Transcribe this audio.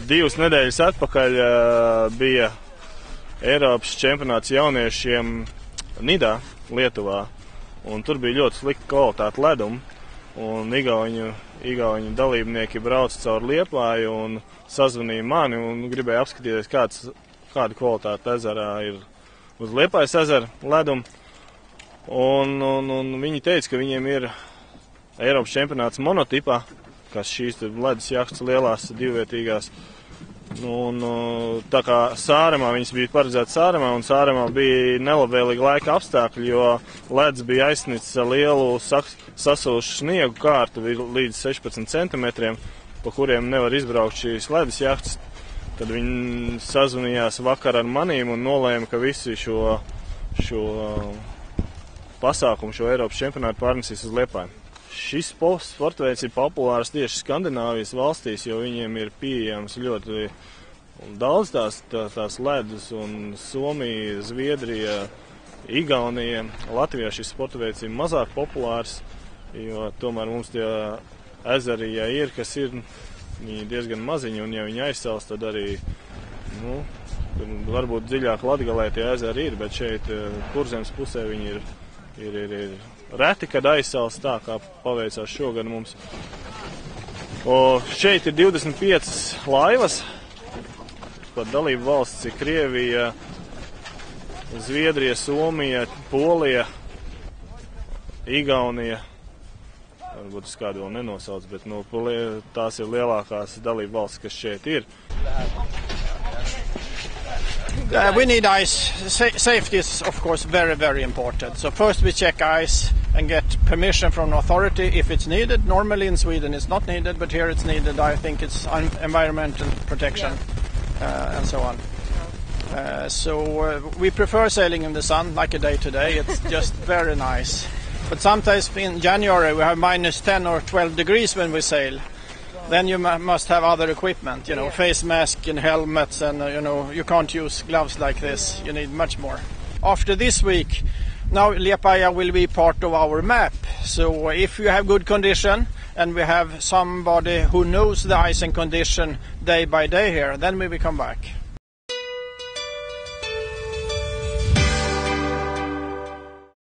Divas nedēļas atpakaļ bija Eiropas čempionāts jauniešiem Nidā, Lietuvā. Un tur bija ļoti slikta kvalitāte leduma. Un igauņu dalībnieki brauca caur Liepāju un sazvanīja mani un gribēja apskatīties, kāda kvalitāte ezerā ir uz Liepājas ezera leduma. Un viņi teica, ka viņiem ir Eiropas čempionāts monotipā, kas šīs ledus jahtas lielās divvietīgās. Tā kā Sāremā, viņas bija paredzētas Sāremā, un Sāremā bija nelabvēlīgi laika apstākļi, jo ledus bija aizsnicis lielu sasūšu sniegu kārtu līdz 16 centimetriem, pa kuriem nevar izbraukt šīs ledus jahtas. Tad viņi sazvanījās vakar ar manīm un nolēma, ka visi šo pasākumu, šo Eiropas čempionātu pārnesīs uz Liepāju. Šis sporta veids ir populārs tieši Skandināvijas valstīs, jo viņiem ir pieejams ļoti daudz tās ledus, un Somija, Zviedrija, Igaunija. Latvijā šis sporta veids ir mazāk populārs, jo tomēr mums tie ezeri, ja ir, kas ir, viņi diezgan maziņi, un ja viņi aizsals, tad arī, varbūt dziļāk Latgalē tie ezeri ir, bet šeit Kurzemes pusē viņi ir reti, kad aizsals tā, kā paveicās šogad mums. Šeit ir 25 laivas, pat dalību valsts ir Krievija, Zviedrija, Somija, Polija, Igaunija. Varbūt es kādu vēl nenosauc, bet tās ir lielākās dalību valsts, kas šeit ir. We need ice. Safety is, of course, very, very important. So first we check ice and get permission from the authority if it's needed. Normally in Sweden it's not needed, but here it's needed. I think it's environmental protection and so on. So we prefer sailing in the sun, like a day today. It's just very nice. But sometimes in January we have minus 10 or 12 degrees when we sail. Then you must have other equipment, face mask and helmets, and you can't use gloves like this. You need much more. After this week, now Liepāja will be part of our map. So if you have good condition and we have somebody who knows the ice and condition day by day here, then we will come back.